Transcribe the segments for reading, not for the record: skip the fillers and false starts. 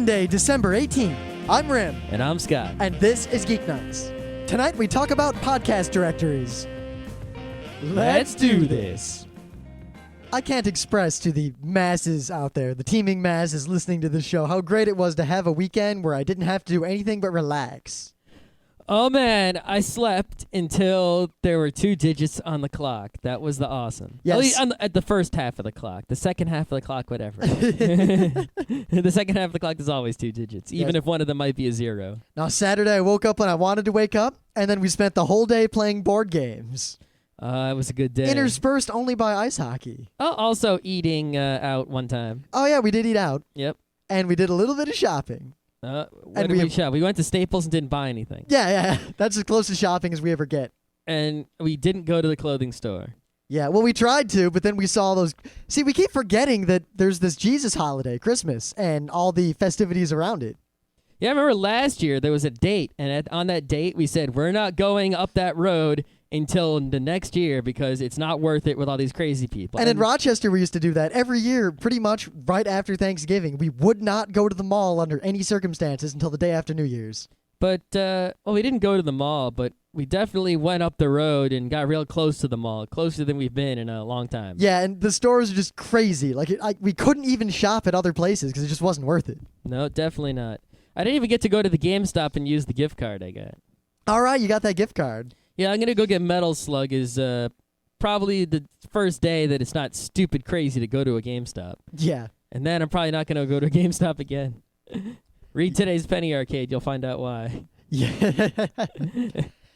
Monday, December 18th. I'm Rim. And I'm Scott. And this is Geeknights. Tonight we talk about podcast directories. Let's do this. I can't express to the masses out there, the teeming masses listening to this show, how great it was to have a weekend where I didn't have to do anything but relax. Oh man, I slept until there were 2 digits on the clock. That was the awesome. Yes. At least at the first half of the clock. The second half of the clock, whatever. The second half of the clock is always 2 digits, even if one of them might be a 0. Now, Saturday I woke up when I wanted to wake up, and then we spent the whole day playing board games. It was a good day. Interspersed only by ice hockey. Oh, also eating out one time. Oh yeah, we did eat out. Yep. And we did a little bit of shopping. What did we shop? We went to Staples and didn't buy anything. Yeah. That's as close to shopping as we ever get. And we didn't go to the clothing store. Yeah, well, we tried to, but then we saw those. See, we keep forgetting that there's this Jesus holiday, Christmas, and all the festivities around it. Yeah, I remember last year there was a date, and on that date we said, we're not going up that road until the next year because it's not worth it with all these crazy people. And in Rochester, we used to do that every year, pretty much right after Thanksgiving. We would not go to the mall under any circumstances until the day after New Year's. But, we didn't go to the mall, but we definitely went up the road and got real close to the mall, closer than we've been in a long time. Yeah, and the stores are just crazy. We couldn't even shop at other places because it just wasn't worth it. No, definitely not. I didn't even get to go to the GameStop and use the gift card I got. All right, you got that gift card. Yeah, I'm going to go get Metal Slug is probably the first day that it's not stupid crazy to go to a GameStop. Yeah. And then I'm probably not going to go to a GameStop again. Read today's Penny Arcade, you'll find out why. Yeah.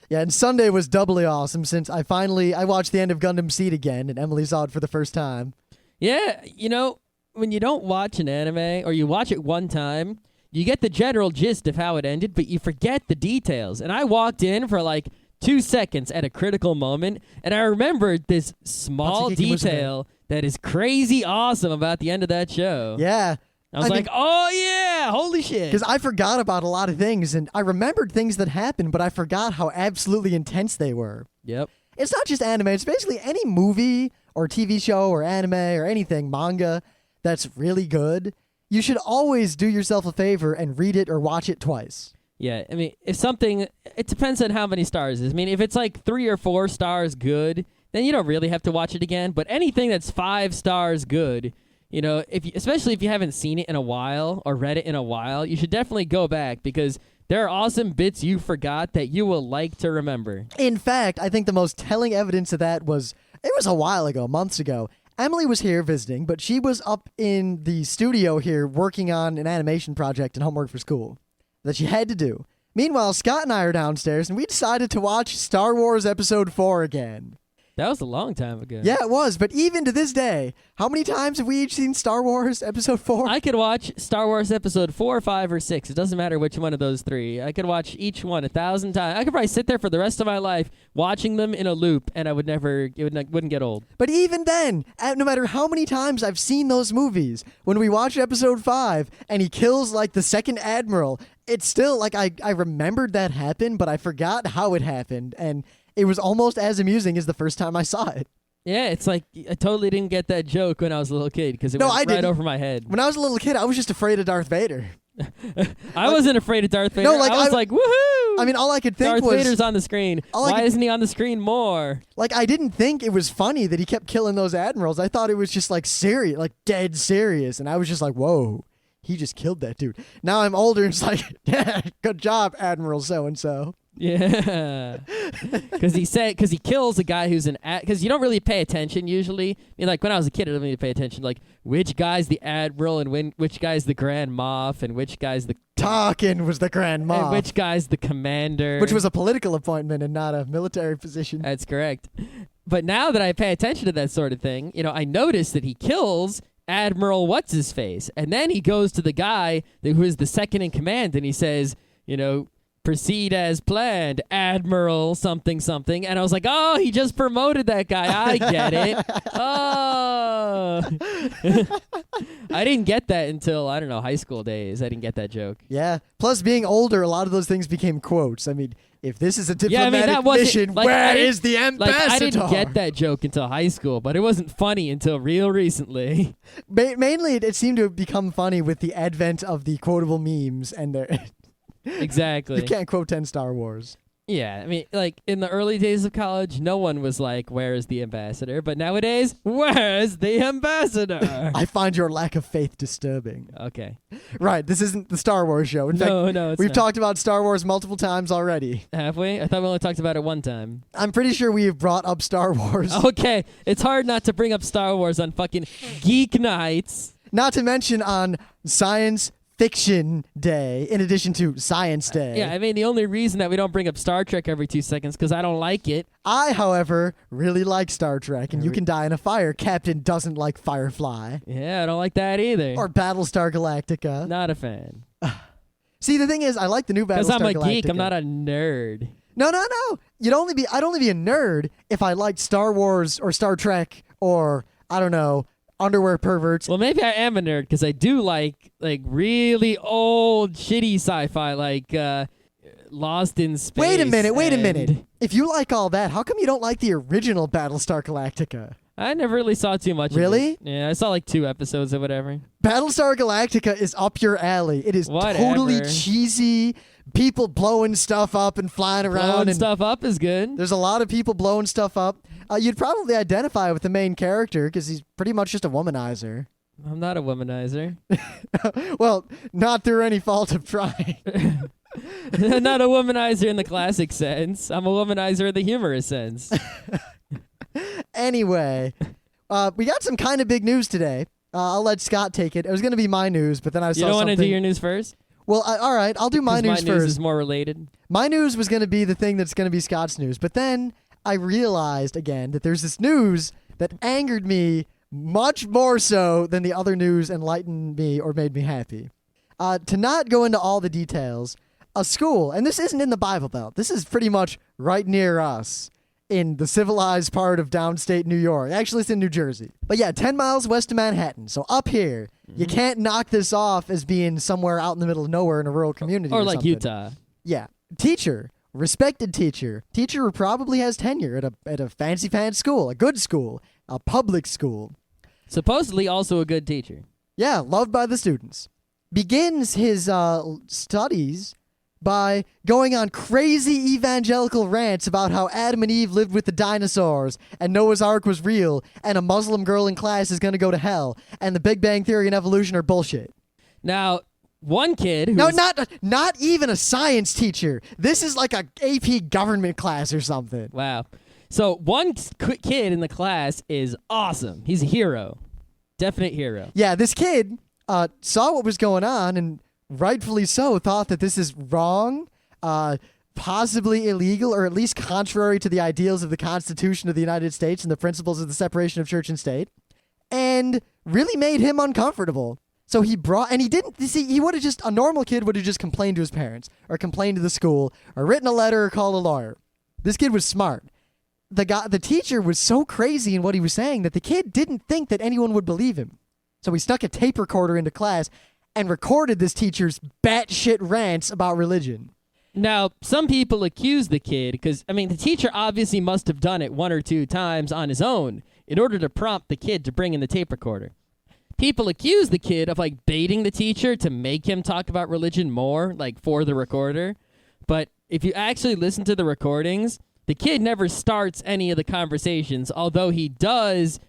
Yeah, and Sunday was doubly awesome since I watched the end of Gundam Seed again, and Emily saw it for the first time. Yeah, when you don't watch an anime, or you watch it one time, you get the general gist of how it ended, but you forget the details. And I walked in for 2 seconds at a critical moment, and I remembered this small detail that is crazy awesome about the end of that show. Yeah. I was oh yeah, holy shit. Because I forgot about a lot of things, and I remembered things that happened, but I forgot how absolutely intense they were. Yep. It's not just anime, it's basically any movie or TV show or anime or anything, manga, that's really good. You should always do yourself a favor and read it or watch it twice. Yeah, I mean, it depends on how many stars it is. I mean, if it's 3 or 4 stars good, then you don't really have to watch it again. But anything that's 5 stars good, especially if you haven't seen it in a while or read it in a while, you should definitely go back because there are awesome bits you forgot that you will like to remember. In fact, I think the most telling evidence of that was a while ago, months ago. Emily was here visiting, but she was up in the studio here working on an animation project and homework for school that she had to do. Meanwhile, Scott and I are downstairs, and we decided to watch Star Wars Episode 4 again. That was a long time ago. Yeah, it was, but even to this day, how many times have we each seen Star Wars Episode 4? I could watch Star Wars Episode 4, 5, or 6. It doesn't matter which one of those 3. I could watch each one 1,000 times. I could probably sit there for the rest of my life watching them in a loop, and wouldn't get old. But even then, no matter how many times I've seen those movies, when we watch Episode 5 and he kills the second admiral, it's still I remembered that happened, but I forgot how it happened, and it was almost as amusing as the first time I saw it. Yeah, it's I totally didn't get that joke when I was a little kid because it went right over my head. When I was a little kid, I was just afraid of Darth Vader. I wasn't afraid of Darth Vader. No, I was woohoo! I mean, all I could think Darth was... Vader's on the screen. Why isn't he on the screen more? I didn't think it was funny that he kept killing those admirals. I thought it was just serious, dead serious. And I was just whoa, he just killed that dude. Now I'm older and it's yeah, good job, Admiral so-and-so. Yeah, because he kills a guy who's because you don't really pay attention usually. I mean, when I was a kid, I didn't really pay attention. Which guy's the admiral and which guy's the Grand Moff and which guy's the Tarkin was the Grand Moff, and which guy's the commander, which was a political appointment and not a military position. That's correct. But now that I pay attention to that sort of thing, I notice that he kills Admiral what's his face, and then he goes to the guy who is the second in command, and he says, proceed as planned, Admiral something something. And I was like, oh, he just promoted that guy. I get it. Oh. I didn't get that until, I don't know, high school days. I didn't get that joke. Yeah. Plus, being older, a lot of those things became quotes. I mean, if this is a diplomatic that wasn't, mission, like, where is the ambassador? Like, I didn't get that joke until high school, but it wasn't funny until real recently. Mainly, it seemed to have become funny with the advent of the quotable memes and their... Exactly. You can't quote 10 Star Wars. Yeah, I mean, like, in the early days of college, no one was like, where is the ambassador? But nowadays, where's the ambassador? I find your lack of faith disturbing. Okay. Right, this isn't the Star Wars show. In fact, No, it's we've not. talked about Star Wars multiple times already. Have we? I thought we only talked about it one time. I'm pretty sure we've brought up Star Wars. Okay, it's hard not to bring up Star Wars on fucking Geeknights. Not to mention on Science Fiction Day, in addition to Science Day. Yeah, I mean, the only reason that we don't bring up Star Trek every 2 seconds because I don't like it. I, however, really like Star Trek, and you can die in a fire. Captain doesn't like Firefly. Yeah, I don't like that either. Or Battlestar Galactica. Not a fan. See, the thing is, I like the new Battlestar Because I'm a Galactica. geek, I'm not a nerd. No. I'd only be a nerd if I liked Star Wars or Star Trek or, I don't know, underwear perverts. Well, maybe I am a nerd because I do like really old, shitty sci-fi, like Lost in Space. Wait a minute. If you like all that, how come you don't like the original Battlestar Galactica? I never really saw too much Really? of it. Yeah, I saw like 2 episodes or whatever. Battlestar Galactica is up your alley. It is totally Whatever. cheesy. People blowing stuff up and flying around. Blowing and stuff up is good. There's a lot of people blowing stuff up. You'd probably identify with the main character because he's pretty much just a womanizer. I'm not a womanizer. Well, not through any fault of trying. Not a womanizer in the classic sense. I'm a womanizer in the humorous sense. Anyway, we got some kind of big news today. I'll let Scott take it. It was going to be my news, but then I saw You don't want something. to do your news first? Well, all right, I'll do my 'Cause news my news first. is more related. My news was going to be the thing that's going to be Scott's news, but then I realized again that there's this news that angered me much more so than the other news enlightened me or made me happy. To not go into all the details, a school, and this isn't in the Bible Belt, this is pretty much right near us in the civilized part of downstate New York. Actually, it's in New Jersey. But yeah, 10 miles west of Manhattan, so up here. You can't knock this off as being somewhere out in the middle of nowhere in a rural community Or like something. Utah. Yeah. Teacher. Respected teacher. Teacher who probably has tenure at a fancy school, a good school, a public school. Supposedly also a good teacher. Yeah, loved by the students. Begins his studies by going on crazy evangelical rants about how Adam and Eve lived with the dinosaurs and Noah's Ark was real and a Muslim girl in class is going to go to hell and the Big Bang Theory and evolution are bullshit. Now, one kid who No, not even a science teacher. This is like a AP government class or something. Wow. So one kid in the class is awesome. He's a hero. Definite hero. Yeah, this kid saw what was going on and rightfully so thought that this is wrong, possibly illegal, or at least contrary to the ideals of the Constitution of the United States and the principles of the separation of church and state, and really made him uncomfortable. So he didn't, you see, a normal kid would have just complained to his parents, or complained to the school, or written a letter or called a lawyer. This kid was smart. The teacher was so crazy in what he was saying that the kid didn't think that anyone would believe him. So he stuck a tape recorder into class and recorded this teacher's batshit rants about religion. Now, some people accuse the kid because, I mean, the teacher obviously must have done it 1 or 2 times on his own in order to prompt the kid to bring in the tape recorder. People accuse the kid of, like, baiting the teacher to make him talk about religion more, like, for the recorder. But if you actually listen to the recordings, the kid never starts any of the conversations, although he does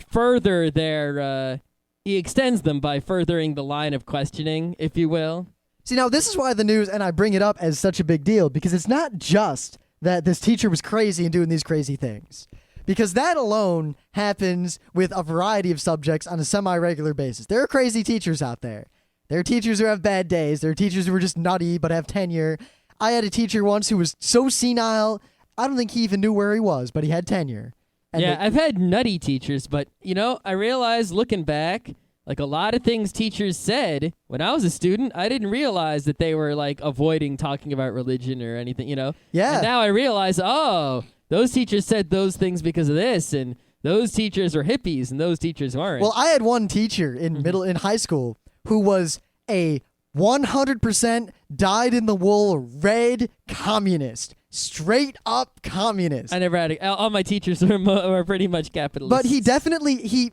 further their... he extends them by furthering the line of questioning, if you will. See, now, this is why the news, and I bring it up as such a big deal, because it's not just that this teacher was crazy and doing these crazy things. Because that alone happens with a variety of subjects on a semi-regular basis. There are crazy teachers out there. There are teachers who have bad days. There are teachers who are just nutty but have tenure. I had a teacher once who was so senile, I don't think he even knew where he was, but he had tenure. And Yeah, I've had nutty teachers, but, you know, I realized looking back, Like a lot of things teachers said when I was a student, I didn't realize that they were like avoiding talking about religion or anything, you know? Yeah. And now I realize, oh, those teachers said those things because of this, and those teachers were hippies and those teachers weren't. Well, I had one teacher in high school who was a 100% dyed-in-the-wool red communist. Straight up communist. I never had all my teachers were pretty much capitalists. But he definitely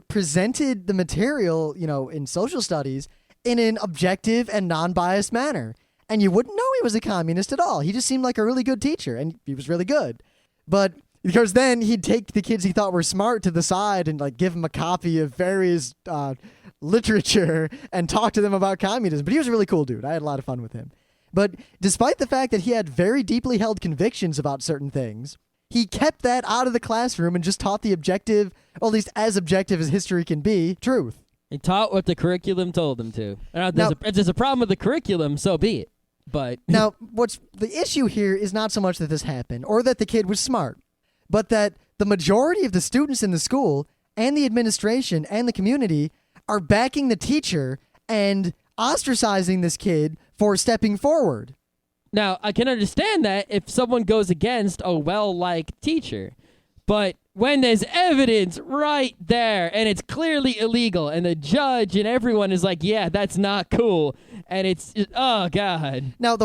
presented the material, in social studies in an objective and non-biased manner. And you wouldn't know he was a communist at all. He just seemed like a really good teacher, and he was really good. But because then he'd take the kids he thought were smart to the side and like give them a copy of various literature and talk to them about communism. But he was a really cool dude. I had a lot of fun with him. But despite the fact that he had very deeply held convictions about certain things, he kept that out of the classroom and just taught the objective, or at least as objective as history can be, truth. He taught what the curriculum told him to. If there's a problem with the curriculum, so be it. But now, what's the issue here is not so much that this happened or that the kid was smart, but that the majority of the students in the school and the administration and the community are backing the teacher and ostracizing this kid for stepping forward. Now, I can understand that if someone goes against a well-liked teacher, but when there's evidence right there and it's clearly illegal and the judge and everyone is like, yeah, that's not cool, and it's just, oh, God. Now,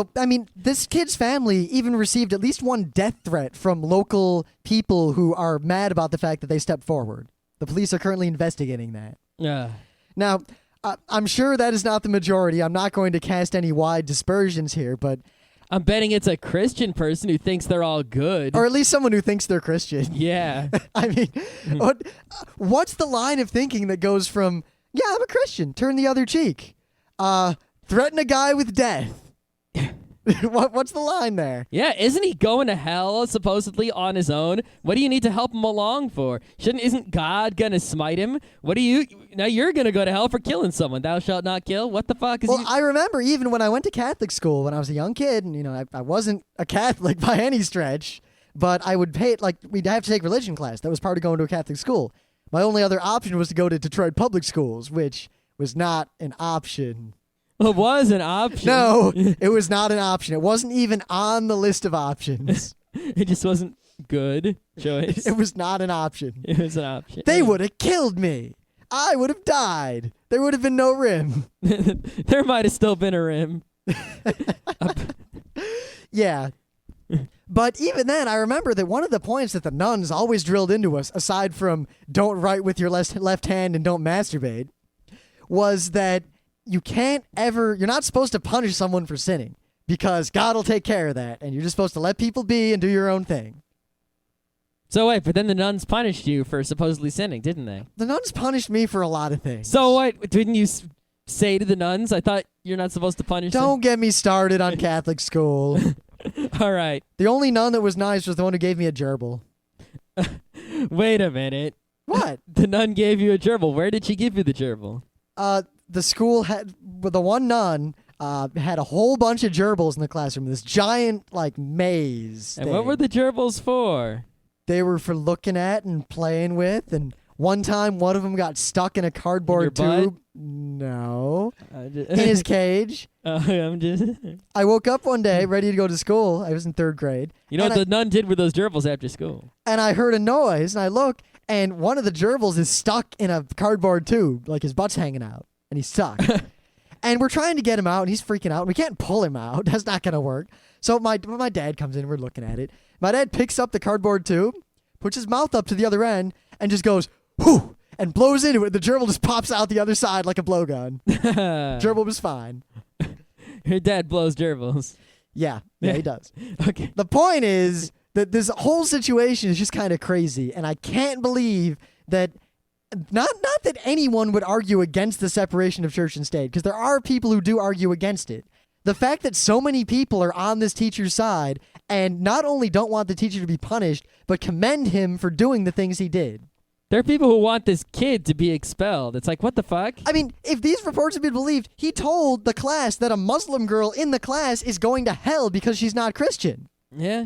this kid's family even received at least one death threat from local people who are mad about the fact that they stepped forward. The police are currently investigating that. Now, I'm sure that is not the majority. I'm not going to cast any wide dispersions here, but I'm betting it's a Christian person who thinks they're all good. Or at least someone who thinks they're Christian. Yeah. I mean, what's the line of thinking that goes from, yeah, I'm a Christian, turn the other cheek, threaten a guy with death? What's the line there? Yeah, isn't he going to hell supposedly on his own? What do you need to help him along for? Isn't God gonna smite him? Now you're gonna go to hell for killing someone. Thou shalt not kill. What the fuck is? Well, I remember even when I went to Catholic school when I was a young kid, and I wasn't a Catholic by any stretch, but I would pay we'd have to take religion class. That was part of going to a Catholic school. My only other option was to go to Detroit public schools, which was not an option. It was an option. No, it was not an option. It wasn't even on the list of options. It just wasn't good choice. It was not an option. It was an option. They would have killed me. I would have died. There would have been no rim. There might have still been a rim. Yeah. But even then, I remember that one of the points that the nuns always drilled into us, aside from don't write with your left hand and don't masturbate, was that you're not supposed to punish someone for sinning because God will take care of that, and you're just supposed to let people be and do your own thing. So wait, but then the nuns punished you for supposedly sinning, didn't they? The nuns punished me for a lot of things. So what? Didn't you say to the nuns, I thought you're not supposed to punish them? Don't get me started on Catholic school. All right. The only nun that was nice was the one who gave me a gerbil. Wait a minute. What? The nun gave you a gerbil. Where did she give you the gerbil? The school the one nun had a whole bunch of gerbils in the classroom. This giant maze. And what were the gerbils for? They were for looking at and playing with. And one time, one of them got stuck in a cardboard tube. No, in his cage. I woke up one day ready to go to school. I was in 3rd grade. You know what the nun did with those gerbils after school? And I heard a noise, and I look, and one of the gerbils is stuck in a cardboard tube, like his butt's hanging out. And he's stuck. And we're trying to get him out, and he's freaking out. We can't pull him out. That's not going to work. So my dad comes in, we're looking at it. My dad picks up the cardboard tube, puts his mouth up to the other end, and just goes, whoo, and blows into it. The gerbil just pops out the other side like a blowgun. Gerbil was fine. Your dad blows gerbils. Yeah, he does. Okay. The point is that this whole situation is just kind of crazy, and I can't believe that not that anyone would argue against the separation of church and state, because there are people who do argue against it. The fact that so many people are on this teacher's side and not only don't want the teacher to be punished, but commend him for doing the things he did. There are people who want this kid to be expelled. It's like, what the fuck? I mean, if these reports have been believed, he told the class that a Muslim girl in the class is going to hell because she's not Christian. Yeah.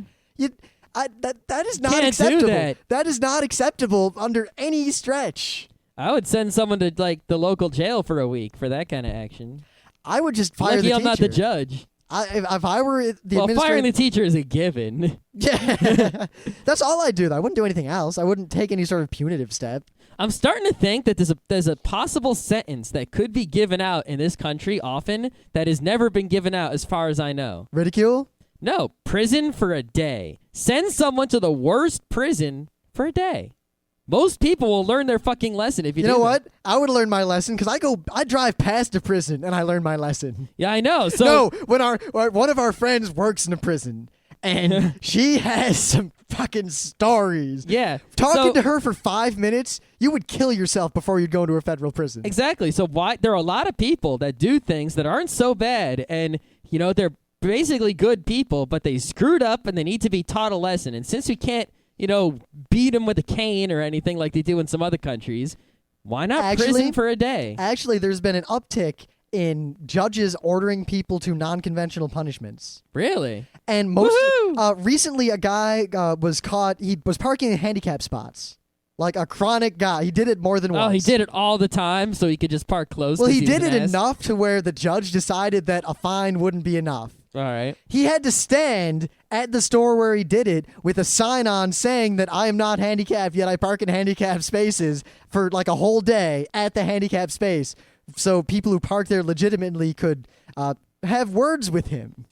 That is not Can't acceptable. do that. That is not acceptable under any stretch. I would send someone to like the local jail for a week for that kind of action. I would just fire Lucky the I'm teacher. not the judge. If I were the Well, administrator, firing the teacher is a given. yeah, that's all I'd do. Though I wouldn't do anything else. I wouldn't take any sort of punitive step. I'm starting to think that there's a possible sentence that could be given out in this country often that has never been given out as far as I know. Ridicule? No, prison for a day. Send someone to the worst prison for a day. Most people will learn their fucking lesson if you do You know that. what? I would learn my lesson because I drive past a prison and I learn my lesson. Yeah, I know. So No, when one of our friends works in a prison and she has some fucking stories. yeah. Talking So- to her for 5 minutes, you would kill yourself before you'd go into a federal prison. Exactly. So there are a lot of people that do things that aren't so bad, and they're basically good people, but they screwed up and they need to be taught a lesson. And since we can't, beat them with a cane or anything like they do in some other countries, why not prison for a day? Actually, there's been an uptick in judges ordering people to non-conventional punishments. Really? And recently a guy was caught, he was parking in handicap spots. Like a chronic guy. He did it more than once. Oh, he did it all the time so he could just park close? Well, 'cause he was did an it ass? enough to where the judge decided that a fine wouldn't be enough. All right. He had to stand at the store where he did it with a sign on saying that I am not handicapped, yet I park in handicapped spaces for like a whole day at the handicapped space. So people who park there legitimately could have words with him.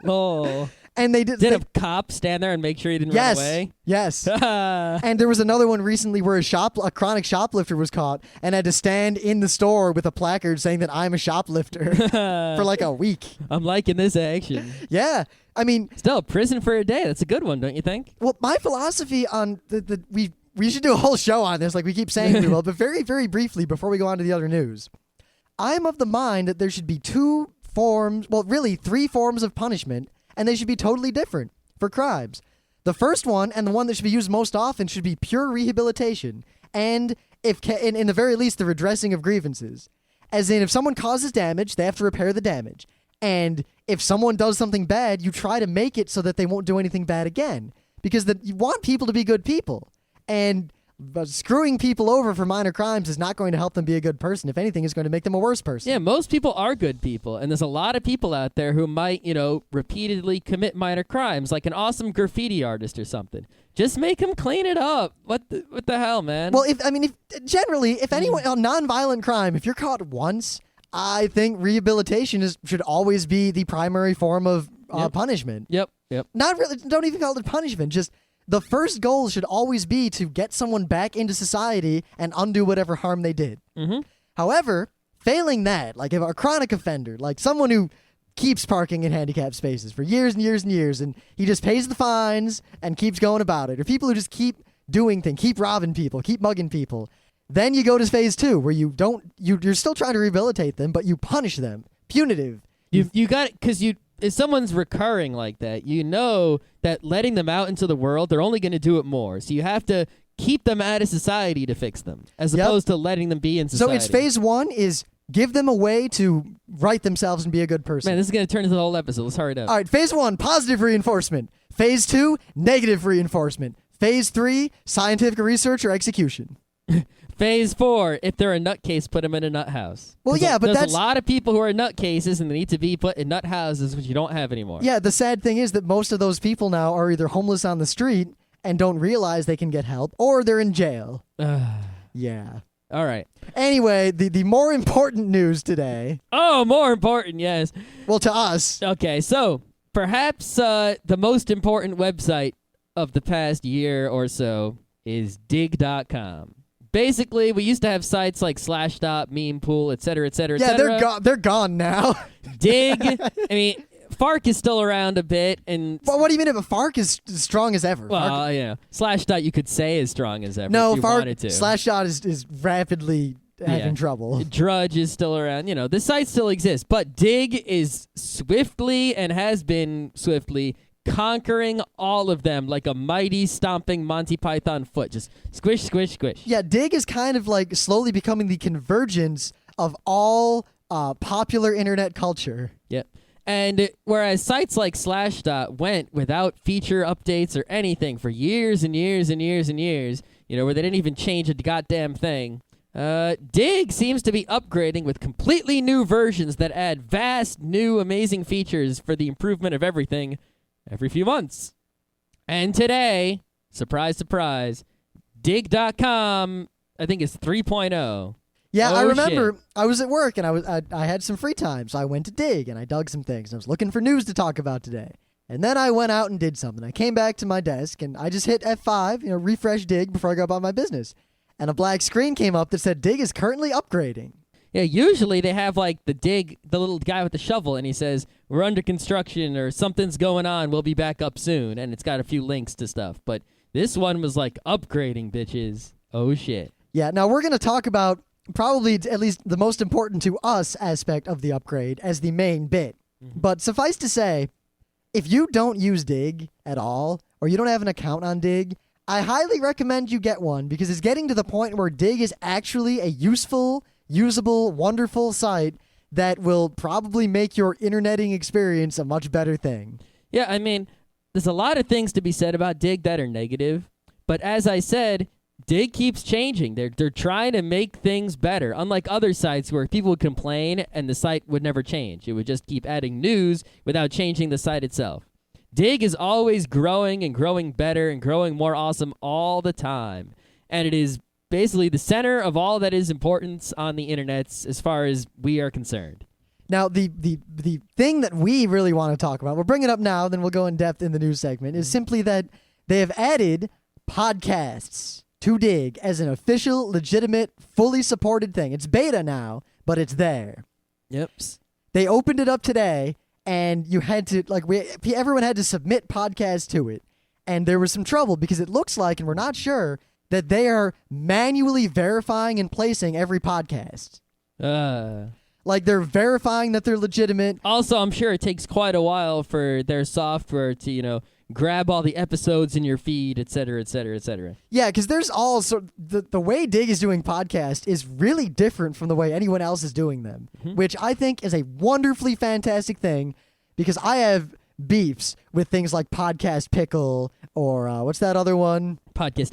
Oh. And they did. Did a cop stand there and make sure he didn't Yes. run away? Yes. And there was another one recently where a chronic shoplifter was caught and had to stand in the store with a placard saying that I'm a shoplifter for like a week. I'm liking this action. Yeah. I mean, Still, prison for a day. That's a good one, don't you think? well, my philosophy on we should do a whole show on this like we keep saying we will, but very, very briefly before we go on to the other news. I'm of the mind that there should be three forms of punishment, and they should be totally different for crimes. The first one, and the one that should be used most often, should be pure rehabilitation, and in the very least, the redressing of grievances. As in, if someone causes damage, they have to repair the damage. And if someone does something bad, you try to make it so that they won't do anything bad again. Because you want people to be good people. And screwing people over for minor crimes is not going to help them be a good person. If anything, it's going to make them a worse person. Yeah, most people are good people, and there's a lot of people out there who might, repeatedly commit minor crimes, like an awesome graffiti artist or something. Just make them clean it up. What the hell, man? Well, if anyone, a nonviolent crime, if you're caught once, I think rehabilitation should always be the primary form of punishment. Yep. Not really, don't even call it punishment, just the first goal should always be to get someone back into society and undo whatever harm they did. Mm-hmm. However, failing that, like if a chronic offender, like someone who keeps parking in handicapped spaces for years and years and years, and he just pays the fines and keeps going about it, or people who just keep doing things, keep robbing people, keep mugging people, then you go to phase 2, where you're still trying to rehabilitate them, but you punish them. Punitive. You got it, because if someone's recurring like that, you know that letting them out into the world, they're only going to do it more. So you have to keep them out of society to fix them, as opposed to letting them be in society. So it's phase 1 is give them a way to right themselves and be a good person. Man, this is going to turn into the whole episode. Let's hurry it up. All right, phase 1, positive reinforcement. Phase 2, negative reinforcement. Phase 3, scientific research or execution. Phase 4, if they're a nutcase, put them in a nut house. Well, yeah, but there's that's a lot of people who are nutcases and they need to be put in nut houses, which you don't have anymore. Yeah, the sad thing is that most of those people now are either homeless on the street and don't realize they can get help, or they're in jail. Yeah. All right. Anyway, the more important news today. Oh, more important, yes. Well, to us. Okay, so perhaps the most important website of the past year or so is Digg.com. Basically, we used to have sites like Slashdot, Meme Pool, et cetera, et cetera, et Yeah, cetera. they're gone now. Digg, I mean, Fark is still around a bit, and Well, what do you mean if a Fark is as strong as ever? well, Slashdot you could say is strong as ever. No, if you Fark wanted to. Slashshot is rapidly having trouble. Drudge is still around. The site still exists, but Digg is swiftly and has been swiftly conquering all of them like a mighty stomping Monty Python foot. Just squish, squish, squish. Yeah, Digg is kind of like slowly becoming the convergence of all popular internet culture. Yep. And whereas sites like Slashdot went without feature updates or anything for years and years and years and years, where they didn't even change a goddamn thing. Digg seems to be upgrading with completely new versions that add vast, new, amazing features for the improvement of everything every few months. And today, surprise, surprise, Digg.com, I think is 3.0. Yeah, Oh, I remember shit. I was at work and I had some free time, so I went to Digg and I dug some things. And I was looking for news to talk about today. And then I went out and did something. I came back to my desk and I just hit F5, refresh Digg before I go about my business. And a black screen came up that said Digg is currently upgrading. Yeah, usually they have like the little guy with the shovel, and he says, we're under construction or something's going on, we'll be back up soon. And it's got a few links to stuff. But this one was like upgrading, bitches. Oh, shit. Yeah, now we're going to talk about probably at least the most important to us aspect of the upgrade as the main bit. But suffice to say, if you don't use Digg at all, or you don't have an account on Digg, I highly recommend you get one because it's getting to the point where Digg is actually a useful, usable, wonderful site that will probably make your interneting experience a much better thing. Yeah, I mean, there's a lot of things to be said about Digg that are negative, but as I said, Digg keeps changing. They're trying to make things better, unlike other sites where people would complain and the site would never change. It would just keep adding news without changing the site itself. Digg is always growing and growing better and growing more awesome all the time. And it is basically the center of all that is importance on the internet as far as we are concerned. Now, the thing that we really want to talk about, we'll bring it up now, then we'll go in depth in the news segment, is simply that they have added podcasts to Digg as an official, legitimate, fully supported thing. It's beta now, but it's there. Yep. They opened it up today, and you had to, everyone had to submit podcasts to it. And there was some trouble because it looks like, and we're not sure, that they are manually verifying and placing every podcast. Like, they're verifying that they're legitimate. Also, I'm sure it takes quite a while for their software to, grab all the episodes in your feed, et cetera, et cetera, et cetera. Yeah, because there's the way Digg is doing podcast is really different from the way anyone else is doing them, which I think is a wonderfully fantastic thing because I have beefs with things like Podcast Pickle or what's that other one? Podcast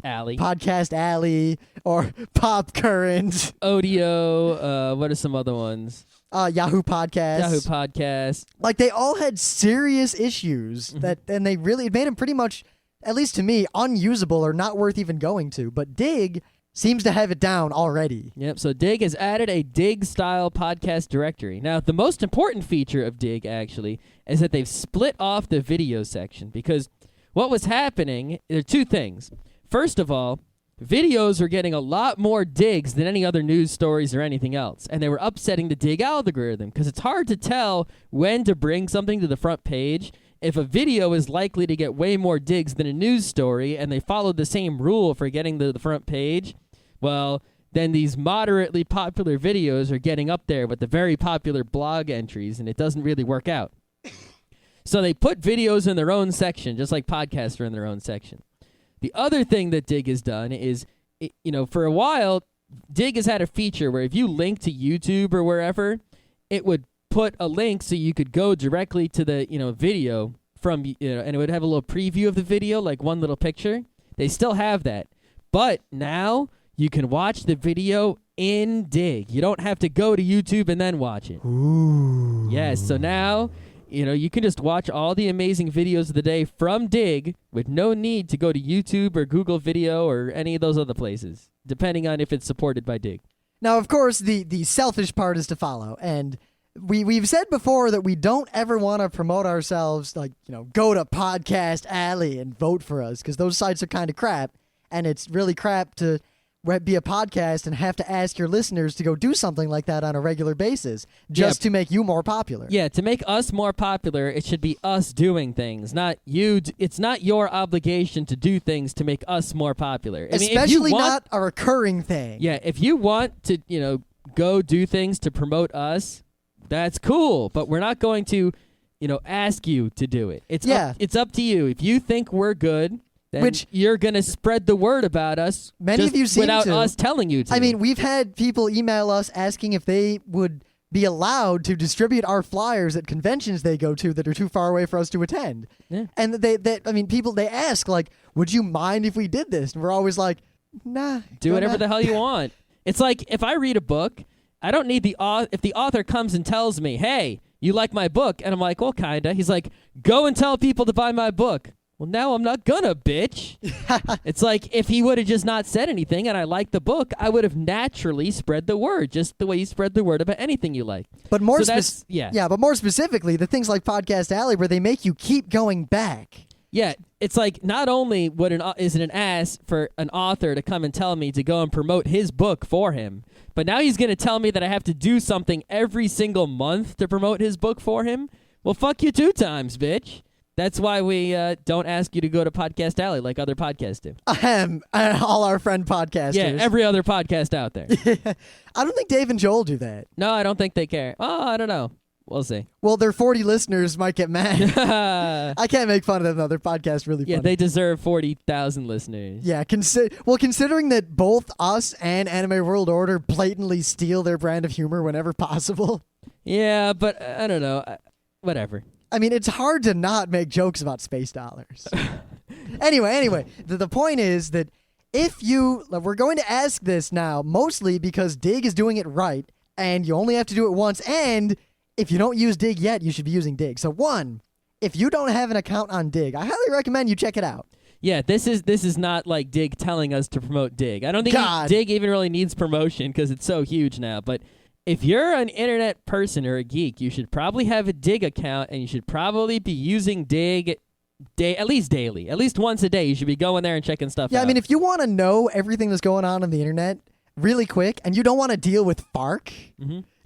Alley or Pop Current. Audio, what are some other ones? Yahoo Podcast. Like, they all had serious issues and it made them pretty much, at least to me, unusable or not worth even going to. But Digg seems to have it down already. Yep, so Digg has added a Digg-style podcast directory. Now, the most important feature of Digg, actually, is that they've split off the video section because what was happening, there are two things. First of all, videos were getting a lot more digs than any other news stories or anything else, and they were upsetting the Digg algorithm because it's hard to tell when to bring something to the front page. If a video is likely to get way more digs than a news story and they followed the same rule for getting to the front page, well, then these moderately popular videos are getting up there with the very popular blog entries, and it doesn't really work out. So they put videos in their own section, just like podcasts are in their own section. The other thing that Digg has done is, for a while, Digg has had a feature where if you link to YouTube or wherever, it would put a link so you could go directly to the, video from, and it would have a little preview of the video, like one little picture. They still have that. But now you can watch the video in Digg. You don't have to go to YouTube and then watch it. Ooh. Yes, so now you can just watch all the amazing videos of the day from Digg with no need to go to YouTube or Google Video or any of those other places, depending on if it's supported by Digg. Now, of course, the selfish part is to follow, and we've said before that we don't ever want to promote ourselves, go to Podcast Alley and vote for us, because those sites are kind of crap, and it's really crap to be a podcast and have to ask your listeners to go do something like that on a regular basis just to make you more popular. Yeah, to make us more popular, it should be us doing things, not you. It's not your obligation to do things to make us more popular. Especially not a recurring thing. Yeah, if you want to, go do things to promote us, that's cool, but we're not going to, ask you to do it. It's up to you. If you think we're good, then you're going to spread the word about us without us telling you to. I mean, we've had people email us asking if they would be allowed to distribute our flyers at conventions they go to that are too far away for us to attend. Yeah. And people ask, would you mind if we did this? And we're always like, Nah. Do whatever the hell you want. It's like if I read a book, I don't need if the author comes and tells me, hey, you like my book? And I'm like, well, kinda. He's like, go and tell people to buy my book. Well, now I'm not gonna, bitch. It's like if he would have just not said anything and I liked the book, I would have naturally spread the word, just the way you spread the word about anything you like. But more but more specifically, the things like Podcast Alley where they make you keep going back. Yeah, it's like not only is it an ass for an author to come and tell me to go and promote his book for him, but now he's going to tell me that I have to do something every single month to promote his book for him? Well, fuck you 2 times, bitch. That's why we don't ask you to go to Podcast Alley like other podcasts do. All our friend podcasters. Yeah, every other podcast out there. I don't think Dave and Joel do that. No, I don't think they care. Oh, I don't know. We'll see. Well, their 40 listeners might get mad. I can't make fun of them, though. Their podcast's really funny. Yeah, they deserve 40,000 listeners. Yeah, considering that both us and Anime World Order blatantly steal their brand of humor whenever possible. Yeah, but I don't know. Whatever. I mean, it's hard to not make jokes about space dollars. Anyway, the point is that we're going to ask this now, mostly because Digg is doing it right, and you only have to do it once, and if you don't use Digg yet, you should be using Digg. So 1, if you don't have an account on Digg, I highly recommend you check it out. Yeah, this is not like Digg telling us to promote Digg. I don't think Digg even really needs promotion because it's so huge now, but if you're an internet person or a geek, you should probably have a Digg account, and you should probably be using Digg at least daily. At least once a day, you should be going there and checking stuff out. Yeah, I mean, if you want to know everything that's going on the internet really quick, and you don't want to deal with FARC,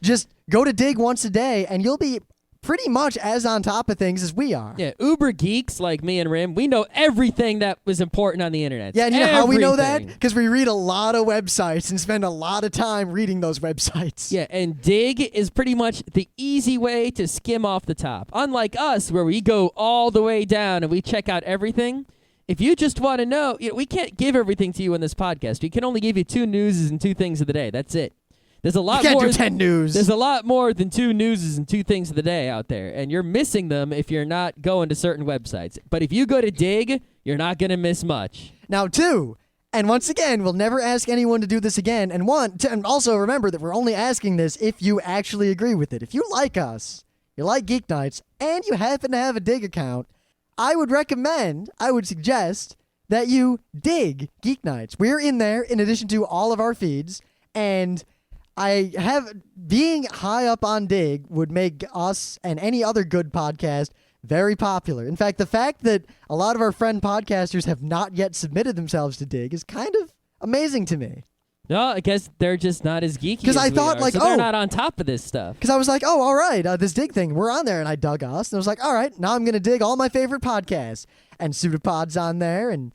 just go to Digg once a day, and you'll be pretty much as on top of things as we are. Yeah, uber geeks like me and Rim, we know everything that was important on the internet. Yeah, and you know how we know that? Because we read a lot of websites and spend a lot of time reading those websites. Yeah, and Digg is pretty much the easy way to skim off the top. Unlike us, where we go all the way down and we check out everything. If you just want to know, we can't give everything to you in this podcast. We can only give you 2 newses and 2 things of the day. That's it. There's a lot you can't more. Do 10 news. There's a lot more than 2 newses and 2 things of the day out there, and you're missing them if you're not going to certain websites. But if you go to Digg, you're not going to miss much. Now, 2, and once again, we'll never ask anyone to do this again. And and also remember that we're only asking this if you actually agree with it. If you like us, you like Geeknights, and you happen to have a Digg account, I would suggest that you dig Geeknights. We're in there in addition to all of our feeds, and being high up on Digg would make us and any other good podcast very popular. In fact, the fact that a lot of our friend podcasters have not yet submitted themselves to Digg is kind of amazing to me. No, I guess they're just not as geeky. Because I thought, they're not on top of this stuff. Because I was like, all right, this Digg thing, we're on there, and I dug us, and I was like, all right, now I'm going to dig all my favorite podcasts, and Pseudopod's on there, and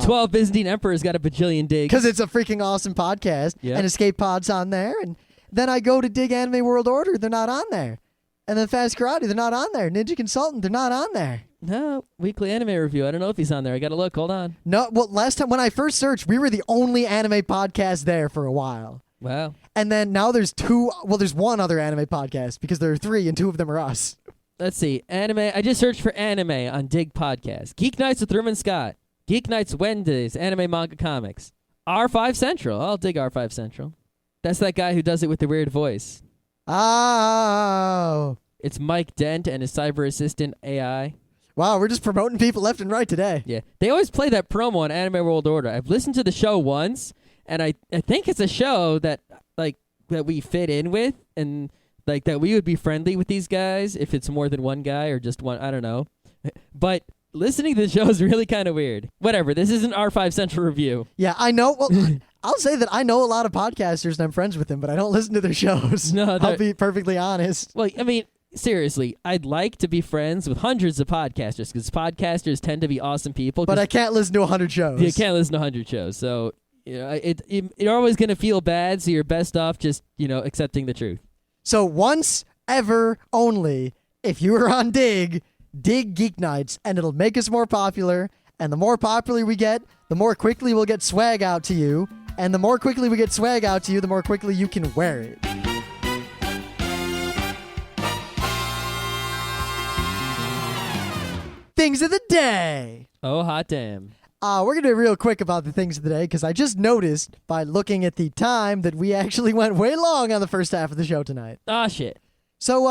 12 Byzantine Emperor's got a bajillion digs. Because it's a freaking awesome podcast. Yep. And Escape Pod's on there. And then I go to Digg Anime World Order. They're not on there. And then Fast Karate, they're not on there. Ninja Consultant, they're not on there. No, Weekly Anime Review. I don't know if he's on there. I got to look. Hold on. No, well, last time when I first searched, we were the only anime podcast there for a while. Wow. And then now there's 2. Well, there's 1 other anime podcast because there are 3 and 2 of them are us. Let's see. Anime. I just searched for anime on Digg Podcast. Geeknights with Rim and Scott. Geeknights Wednesdays, anime, manga, comics. R5 Central. I'll dig R5 Central. That's that guy who does it with the weird voice. Oh. It's Mike Dent and his cyber assistant AI. Wow, we're just promoting people left and right today. Yeah. They always play that promo on Anime World Order. I've listened to the show once, and I think it's a show that we fit in with, and that we would be friendly with these guys if it's more than one guy or just one. I don't know. But listening to the show is really kind of weird. Whatever. This isn't R5 Central Review. Yeah, I know. Well, I'll say that I know a lot of podcasters and I'm friends with them, but I don't listen to their shows. No, I'll be perfectly honest. Well, I mean, seriously, I'd like to be friends with hundreds of podcasters because podcasters tend to be awesome people. But I can't listen to 100 shows. You can't listen to 100 shows. So, you're always going to feel bad, so you're best off just, accepting the truth. So once, ever, only, if you are on Digg Geeknights, and it'll make us more popular, and the more popular we get, the more quickly we'll get swag out to you, and the more quickly we get swag out to you, the more quickly you can wear it. Things of the day. Oh, hot damn. We're going to be real quick about the things today because I just noticed by looking at the time that we actually went way long on the first half of the show tonight. Oh, shit. So,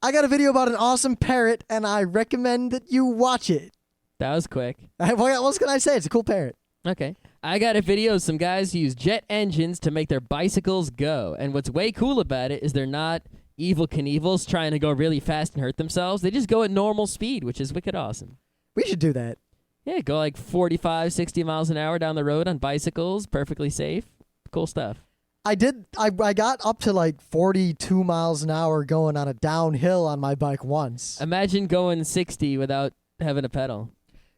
I got a video about an awesome parrot, and I recommend that you watch it. That was quick. What else can I say? It's a cool parrot. Okay. I got a video of some guys who use jet engines to make their bicycles go. And what's way cool about it is they're not Evel Knievels trying to go really fast and hurt themselves. They just go at normal speed, which is wicked awesome. We should do that. Yeah, go like 45, 60 miles an hour down the road on bicycles, perfectly safe. Cool stuff. I got up to like 42 miles an hour going on a downhill on my bike once. Imagine going 60 without having a pedal.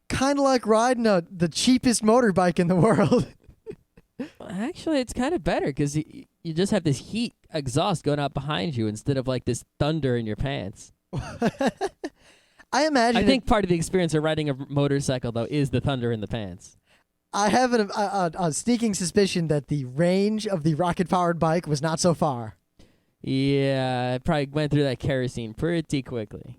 Kind of like riding the cheapest motorbike in the world. Actually, it's kind of better because you just have this heat exhaust going out behind you instead of like this thunder in your pants. I think part of the experience of riding a motorcycle, though, is the thunder in the pants. I have a sneaking suspicion that the range of the rocket-powered bike was not so far. Yeah, I probably went through that kerosene pretty quickly.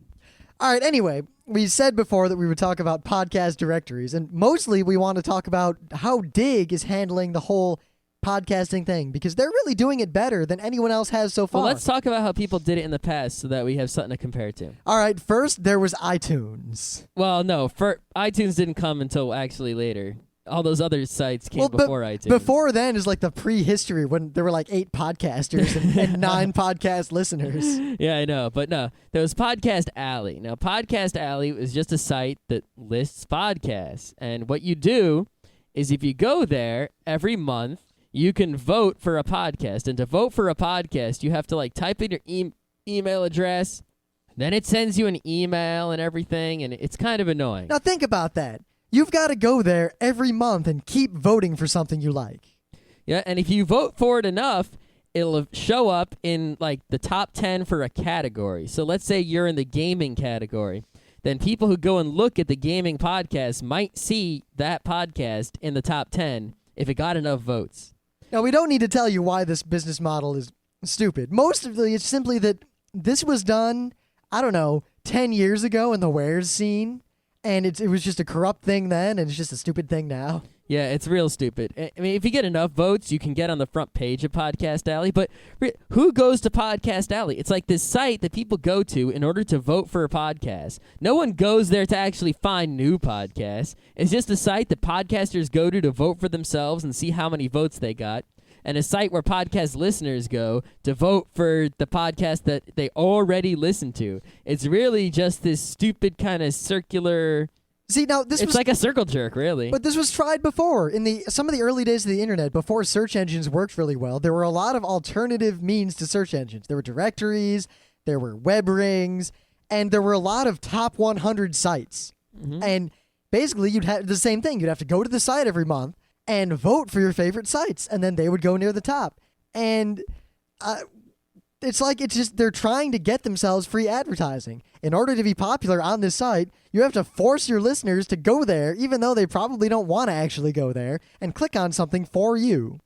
All right, anyway, we said before that we would talk about podcast directories, and mostly we want to talk about how Digg is handling the whole podcasting thing, because they're really doing it better than anyone else has so far. Well, let's talk about how people did it in the past so that we have something to compare to. All right, first there was iTunes. Well, no, iTunes didn't come until actually later. All those other sites came before iTunes. Before then is like the prehistory when there were like 8 podcasters and 9 podcast listeners. Yeah, I know. But no, there was Podcast Alley. Now, Podcast Alley is just a site that lists podcasts. And what you do is if you go there every month, you can vote for a podcast. And to vote for a podcast, you have to like type in your email address. Then it sends you an email and everything. And it's kind of annoying. Now, think about that. You've got to go there every month and keep voting for something you like. Yeah, and if you vote for it enough, it'll show up in like the top 10 for a category. So let's say you're in the gaming category. Then people who go and look at the gaming podcast might see that podcast in the top 10 if it got enough votes. Now, we don't need to tell you why this business model is stupid. Mostly, it's simply that this was done, 10 years ago in the wares scene. And it was just a corrupt thing then, and it's just a stupid thing now. Yeah, it's real stupid. I mean, if you get enough votes, you can get on the front page of Podcast Alley. But who goes to Podcast Alley? It's like this site that people go to in order to vote for a podcast. No one goes there to actually find new podcasts. It's just a site that podcasters go to vote for themselves and see how many votes they got. And a site where podcast listeners go to vote for the podcast that they already listen to. It's really just this stupid kind of circular... See, now it's like a circle jerk, really. But this was tried before. In some of the early days of the internet, before search engines worked really well, there were a lot of alternative means to search engines. There were directories, there were web rings, and there were a lot of top 100 sites. Mm-hmm. And basically, you'd have the same thing. You'd have to go to the site every month and vote for your favorite sites, and then they would go near the top. And it's just they're trying to get themselves free advertising. In order to be popular on this site, you have to force your listeners to go there, even though they probably don't want to actually go there, and click on something for you.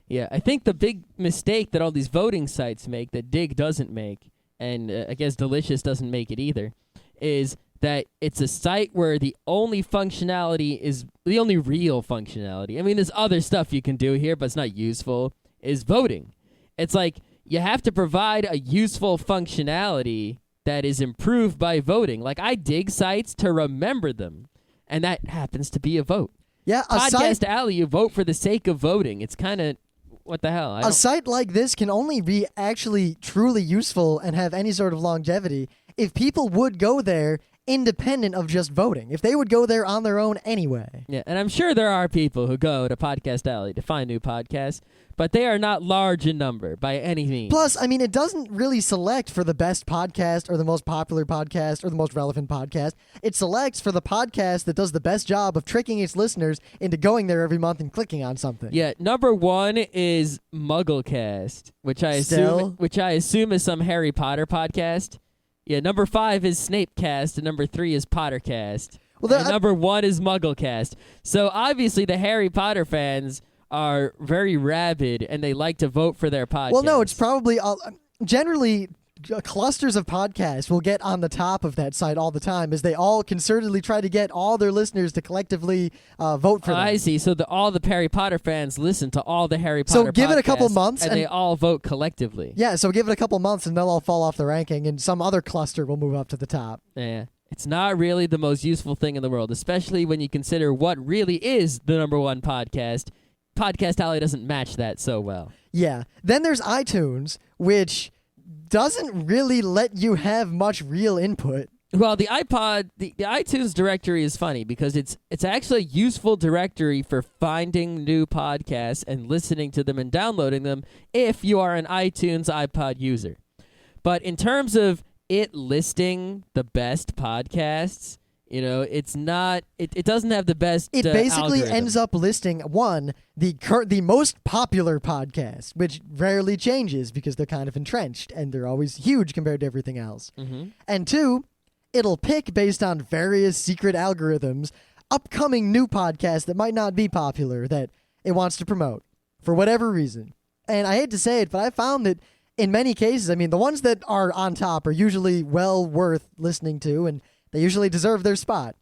Yeah, I think the big mistake that all these voting sites make that Digg doesn't make, and I guess Delicious doesn't make it either, is that it's a site where the only functionality is the only real functionality. I mean, there's other stuff you can do here, but it's not useful, is voting. It's like you have to provide a useful functionality that is improved by voting. Like, I dig sites to remember them, and that happens to be a vote. Yeah, Podcast Alley, you vote for the sake of voting. It's kind of, what the hell? A site like this can only be actually truly useful and have any sort of longevity if people would go there independent of just voting. If they would go there on their own anyway. Yeah, and I'm sure there are people who go to Podcast Alley to find new podcasts, but they are not large in number by any means. Plus, I mean, it doesn't really select for the best podcast or the most popular podcast or the most relevant podcast. It selects for the podcast that does the best job of tricking its listeners into going there every month and clicking on something. Yeah, number 1 is Mugglecast, which I assume is some Harry Potter podcast. Yeah, number 5 is Snapecast, and number 3 is Pottercast. Well, and number 1 is Mugglecast. So obviously the Harry Potter fans are very rabid, and they like to vote for their podcast. Well, no, it's probably generally clusters of podcasts will get on the top of that site all the time as they all concertedly try to get all their listeners to collectively vote for them. I see. So all the Harry Potter fans listen to all the Harry Potter So give it a couple podcasts, months and they all vote collectively. Yeah, so give it a couple months and they'll all fall off the ranking and some other cluster will move up to the top. Yeah. It's not really the most useful thing in the world, especially when you consider what really is the number one podcast. Podcast Alley doesn't match that so well. Yeah. Then there's iTunes, which doesn't really let you have much real input. Well, the iTunes directory is funny because it's actually a useful directory for finding new podcasts and listening to them and downloading them if you are an iTunes iPod user. But in terms of it listing the best podcasts, it's not. It doesn't have the best. It basically algorithm. ends up listing the most popular podcast, which rarely changes because they're kind of entrenched and they're always huge compared to everything else. Mm-hmm. And 2, it'll pick based on various secret algorithms upcoming new podcasts that might not be popular that it wants to promote for whatever reason. And I hate to say it, but I found that in many cases, I mean, the ones that are on top are usually well worth listening to, and they usually deserve their spot.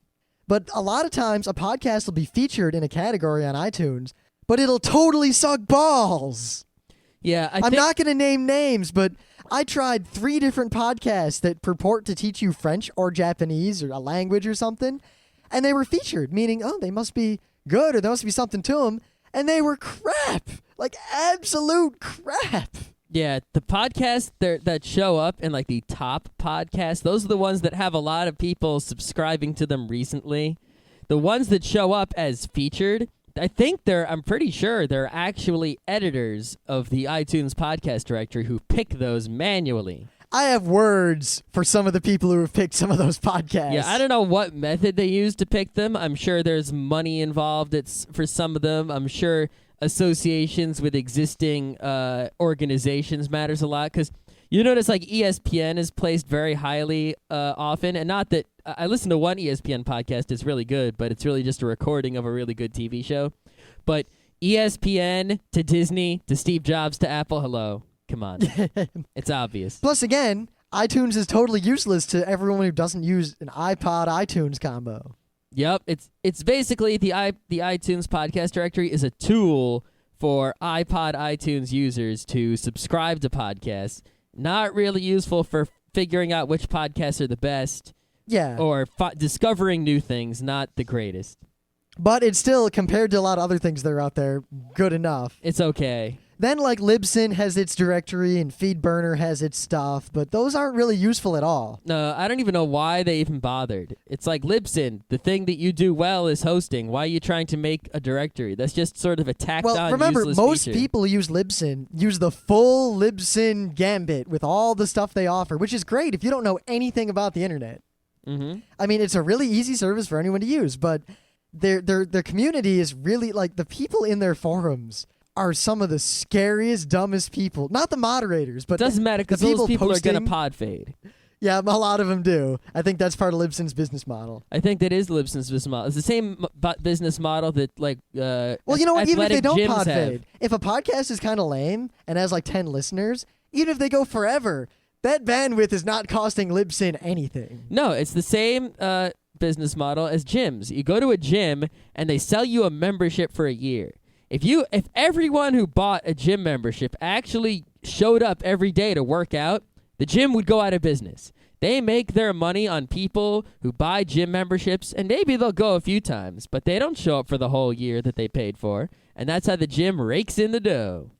But a lot of times, a podcast will be featured in a category on iTunes, but it'll totally suck balls. Yeah, I'm not going to name names, but I tried 3 different podcasts that purport to teach you French or Japanese or a language or something, and they were featured, meaning, they must be good or there must be something to them, and they were crap. Like, absolute crap. Yeah, the podcasts that show up in like the top podcasts, those are the ones that have a lot of people subscribing to them recently. The ones that show up as featured, I'm pretty sure they're actually editors of the iTunes podcast directory who pick those manually. I have words for some of the people who have picked some of those podcasts. Yeah, I don't know what method they use to pick them. I'm sure there's money involved for some of them. I'm sure associations with existing organizations matters a lot because you notice like ESPN is placed very highly often, and not that I listen to one ESPN podcast, it's really good, but it's really just a recording of a really good TV show. But ESPN to Disney to Steve Jobs to Apple, hello, come on. It's obvious. Plus, again, iTunes is totally useless to everyone who doesn't use an iPod iTunes combo. Yep, it's basically the iTunes podcast directory is a tool for iPod iTunes users to subscribe to podcasts. Not really useful for figuring out which podcasts are the best. Yeah. Or discovering new things, not the greatest. But it's still, compared to a lot of other things that are out there, good enough. It's okay. Then, like, Libsyn has its directory and FeedBurner has its stuff, but those aren't really useful at all. No, I don't even know why they even bothered. It's like Libsyn, the thing that you do well is hosting. Why are you trying to make a directory? That's just sort of a tacked-on Well, remember, useless most feature. people who use Libsyn use the full Libsyn gambit with all the stuff they offer, which is great if you don't know anything about the internet. Mm-hmm. I mean, it's a really easy service for anyone to use, but their community is really, like, the people in their forums are some of the scariest, dumbest people. Not the moderators, but Doesn't matter because those people posting, are going to pod fade. Yeah, a lot of them do. I think that's part of Libsyn's business model. I think that is Libsyn's business model. It's the same business model that, like, well, you know what? Even if they don't pod have. fade, if a podcast is kind of lame and has like 10 listeners, even if they go forever, that bandwidth is not costing Libsyn anything. No, it's the same business model as gyms. You go to a gym and they sell you a membership for a year. If everyone who bought a gym membership actually showed up every day to work out, the gym would go out of business. They make their money on people who buy gym memberships, and maybe they'll go a few times, but they don't show up for the whole year that they paid for, and that's how the gym rakes in the dough.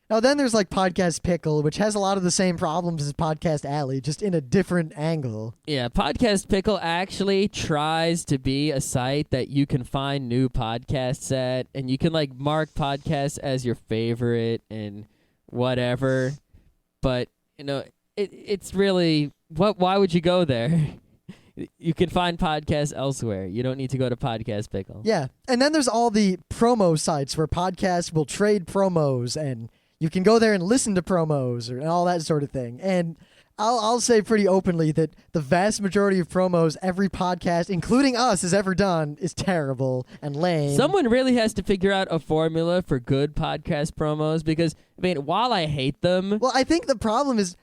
Now, then there's like Podcast Pickle, which has a lot of the same problems as Podcast Alley, just in a different angle. Yeah, Podcast Pickle actually tries to be a site that you can find new podcasts at, and you can like mark podcasts as your favorite and whatever. But, it's really, why would you go there? You can find podcasts elsewhere. You don't need to go to Podcast Pickle. Yeah, and then there's all the promo sites where podcasts will trade promos, and you can go there and listen to promos and all that sort of thing. And I'll say pretty openly that the vast majority of promos every podcast, including us, has ever done is terrible and lame. Someone really has to figure out a formula for good podcast promos because, while I hate them... Well, I think the problem is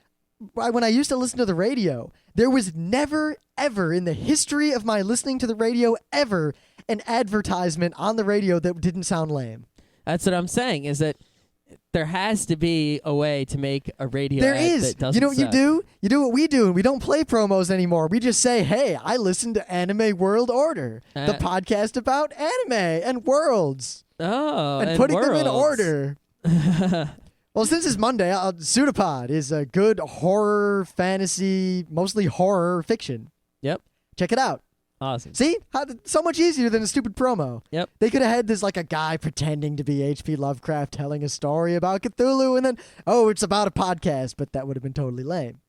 when I used to listen to the radio, there was never, ever in the history of my listening to the radio ever an advertisement on the radio that didn't sound lame. That's what I'm saying, is that there has to be a way to make a radio There ad is. that doesn't You know what suck. you do? You do what we do, and we don't play promos anymore. We just say, hey, I listen to Anime World Order, the podcast about anime and worlds. Oh, and putting them in worlds. order. Well, since it's Monday, Pseudopod is a good horror, fantasy, mostly horror fiction. Yep. Check it out. Awesome. See? So much easier than a stupid promo. Yep. They could have had this like a guy pretending to be H.P. Lovecraft telling a story about Cthulhu and then, oh, it's about a podcast, but that would have been totally lame.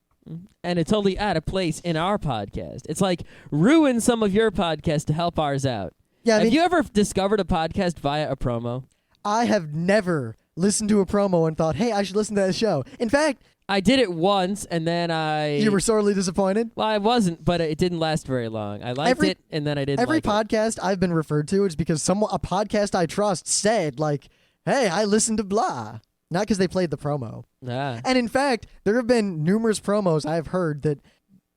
And it's totally out of place in our podcast. It's like ruin some of your podcast to help ours out. Yeah, Have you ever discovered a podcast via a promo? I have never listened to a promo and thought, hey, I should listen to that show. In fact, I did it once, and then you were sorely disappointed? Well, I wasn't, but it didn't last very long. I liked it, and then I didn't Every like it. podcast I've been referred to is because a podcast I trust said, like, hey, I listened to blah. Not because they played the promo. Ah. And in fact, there have been numerous promos I've heard that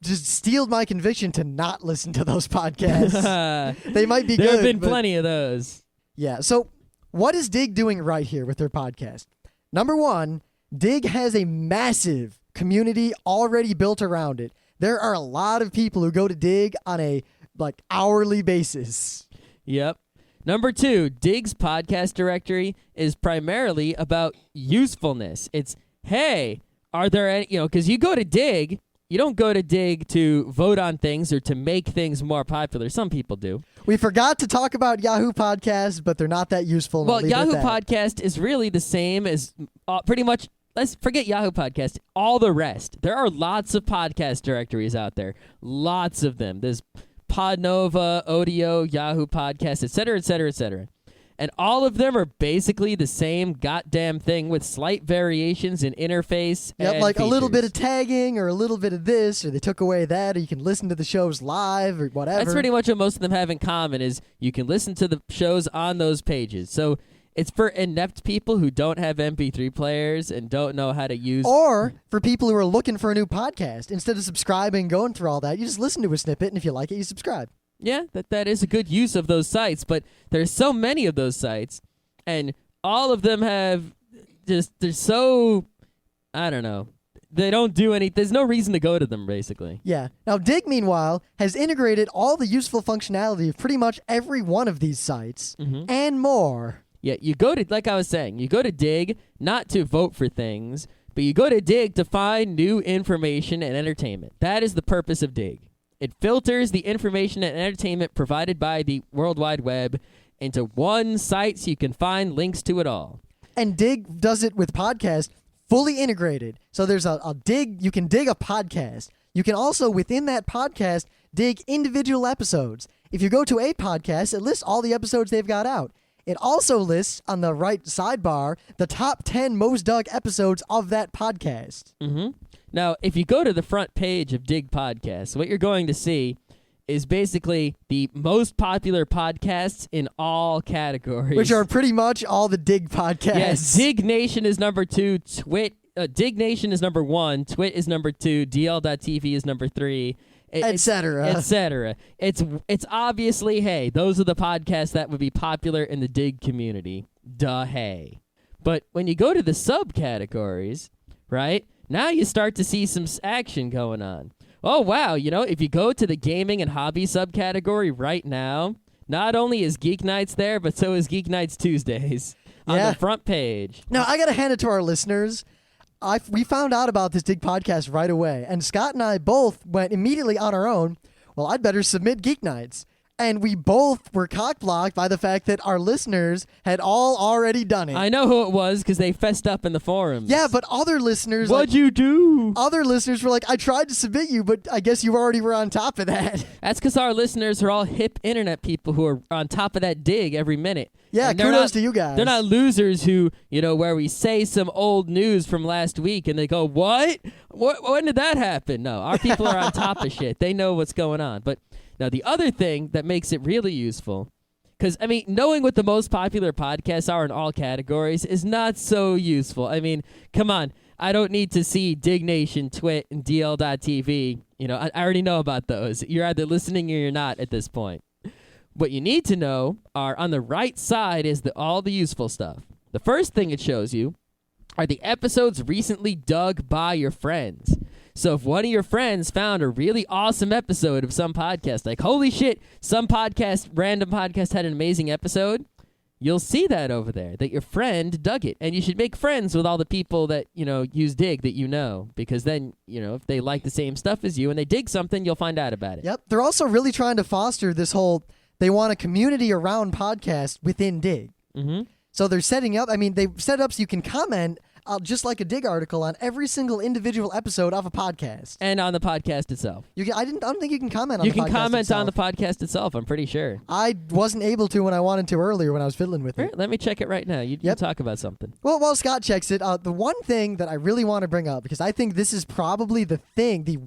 just steeled my conviction to not listen to those podcasts. They might be good. There have been but plenty of those. Yeah. So what is Digg doing right here with their podcast? Number one, Digg has a massive community already built around it. There are a lot of people who go to Digg on a hourly basis. Yep. Number two, Digg's podcast directory is primarily about usefulness. It's, hey, are there any, because you go to Digg, you don't go to Digg to vote on things or to make things more popular. Some people do. We forgot to talk about Yahoo Podcasts, but they're not that useful. Well, Yahoo Podcast is really the same as pretty much, let's forget Yahoo Podcast, all the rest. There are lots of podcast directories out there. Lots of them. There's Podnova, Odeo, Yahoo Podcast, etc., etc., etc. And all of them are basically the same goddamn thing with slight variations in interface Yep, and like features. a little bit of tagging or a little bit of this, or they took away that, or you can listen to the shows live or whatever. That's pretty much what most of them have in common is you can listen to the shows on those pages. So it's for inept people who don't have MP3 players and don't know how to use... Or for people who are looking for a new podcast. Instead of subscribing and going through all that, you just listen to a snippet, and if you like it, you subscribe. Yeah, that is a good use of those sites, but there's so many of those sites, and all of them have they're so, I don't know, they don't do any, there's no reason to go to them, basically. Yeah. Now, Digg, meanwhile, has integrated all the useful functionality of pretty much every one of these sites, and more. Yeah, you go to, like I was saying, you go to Digg not to vote for things, but you go to Digg to find new information and entertainment. That is the purpose of Digg. It filters the information and entertainment provided by the World Wide Web into one site so you can find links to it all. And Digg does it with podcast fully integrated. So there's a Digg, you can dig a podcast. You can also, within that podcast, dig individual episodes. If you go to a podcast, it lists all the episodes they've got out. It also lists on the right sidebar the top 10 most dug episodes of that podcast. Mm-hmm. Now, if you go to the front page of Digg Podcasts, what you're going to see is basically the most popular podcasts in all categories. Which are pretty much all the Digg podcasts. Yes, Digg Nation is number 2, Digg Nation is number 1, Twit is number 2, DL.TV is number 3, etc. etc. It's obviously, hey, those are the podcasts that would be popular in the Digg community. Duh, hey. But when you go to the subcategories, right, now you start to see some action going on. Oh, wow, if you go to the gaming and hobby subcategory right now, not only is Geeknights there, but so is Geeknights Tuesdays on the front page. Now, I got to hand it to our listeners. We found out about this Digg podcast right away, and Scott and I both went immediately on our own, well, I'd better submit Geeknights. And we both were cock-blocked by the fact that our listeners had all already done it. I know who it was because they fessed up in the forums. Yeah, but other listeners... What'd you do? Other listeners were like, I tried to submit you, but I guess you already were on top of that. That's because our listeners are all hip internet people who are on top of that Digg every minute. Yeah, kudos to you guys. They're not losers who, where we say some old news from last week and they go, what? When did that happen? No, our people are on top of shit. They know what's going on. But now the other thing that makes it really useful, because, knowing what the most popular podcasts are in all categories is not so useful. Come on. I don't need to see Digg Nation, Twit, and DL.TV. I already know about those. You're either listening or you're not at this point. What you need to know are on the right side is all the useful stuff. The first thing it shows you are the episodes recently dug by your friends. So if one of your friends found a really awesome episode of some podcast, like, holy shit, some random podcast had an amazing episode, you'll see that over there, that your friend dug it. And you should make friends with all the people that, use Digg that you know. Because then, if they like the same stuff as you and they dig something, you'll find out about it. Yep. They're also really trying to foster this whole, they want a community around podcasts within Digg. Mm-hmm. So they're setting up, they've set up so you can comment just like a Digg article on every single individual episode of a podcast. And on the podcast itself. I don't think you can comment on the podcast You can comment itself. on the podcast itself, I'm pretty sure. I wasn't able to when I wanted to earlier when I was fiddling with it. Let me check it right now. You talk about something. Well, while Scott checks it, the one thing that I really want to bring up, because I think this is probably the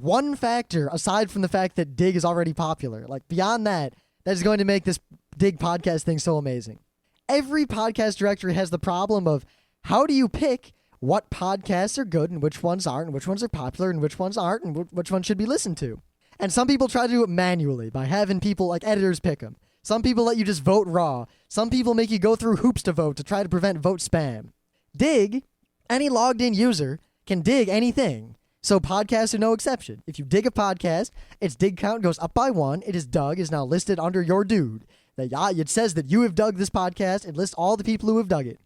one factor, aside from the fact that Digg is already popular, like beyond that is going to make this Digg podcast thing so amazing. Every podcast directory has the problem of how do you pick what podcasts are good and which ones aren't, and which ones are popular and which ones aren't, and which ones should be listened to. And some people try to do it manually by having people like editors pick them. Some people let you just vote raw. Some people make you go through hoops to vote to try to prevent vote spam. Digg, any logged in user, can dig anything. So podcasts are no exception. If you dig a podcast, its dig count goes up by 1. It is dug, is now listed under your dude. It says that you have dug this podcast and lists all the people who have dug it.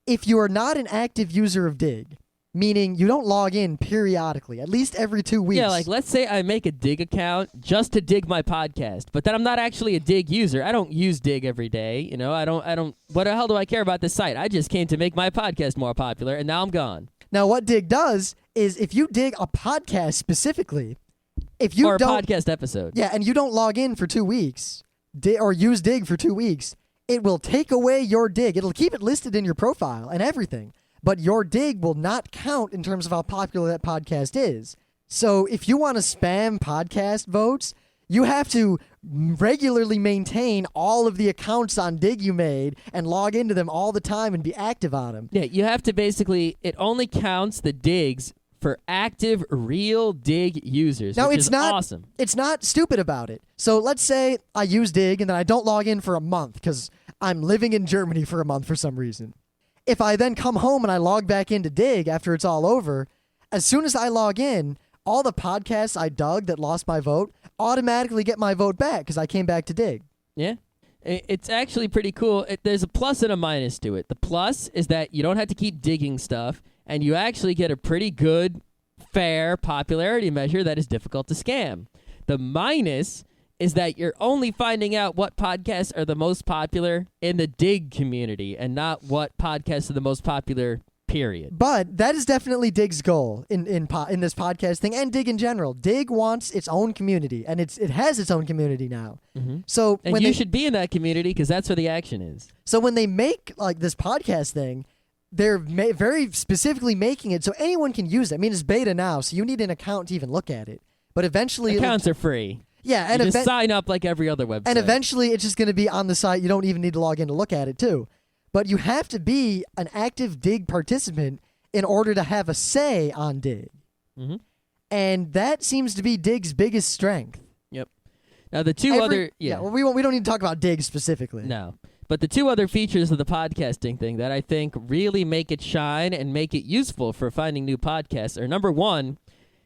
If you are not an active user of Digg, meaning you don't log in periodically, at least every 2 weeks. Yeah, like let's say I make a Digg account just to dig my podcast, but then I'm not actually a Digg user. I don't use Digg every day. I don't. What the hell do I care about this site? I just came to make my podcast more popular, and now I'm gone. Now, what Digg does is if you dig a podcast specifically, or a podcast episode. Yeah, and you don't log in for 2 weeks, or use Digg for 2 weeks, it will take away your Digg. It'll keep it listed in your profile and everything, but your Digg will not count in terms of how popular that podcast is. So if you want to spam podcast votes, you have to regularly maintain all of the accounts on Digg you made and log into them all the time and be active on them. Yeah, you have to basically, it only counts the digs for active, real Digg users, which is awesome. It's not stupid about it. So let's say I use Digg and then I don't log in for a month because I'm living in Germany for a month for some reason. If I then come home and I log back into Digg after it's all over, as soon as I log in, all the podcasts I dug that lost my vote automatically get my vote back because I came back to Digg. Yeah. It's actually pretty cool. There's a plus and a minus to it. The plus is that you don't have to keep digging stuff, and you actually get a pretty good, fair popularity measure that is difficult to scam. The minus is that you're only finding out what podcasts are the most popular in the Digg community and not what podcasts are the most popular, period. But that is definitely Digg's goal in this podcast thing and Digg in general. Digg wants its own community, and it has its own community now. Mm-hmm. So and you should be in that community because that's where the action is. So when they make like this podcast thing, they're very specifically making it so anyone can use it. I mean, it's beta now, so you need an account to even look at it. But eventually... Accounts are free. Yeah, and you just sign up like every other website. And eventually it's just going to be on the site. You don't even need to log in to look at it, too. But you have to be an active Digg participant in order to have a say on Digg. Mm-hmm. And that seems to be Digg's biggest strength. Yep. Now, the two other... Yeah, well, we don't need to talk about Digg specifically. No. But the two other features of the podcasting thing that I think really make it shine and make it useful for finding new podcasts are, number one,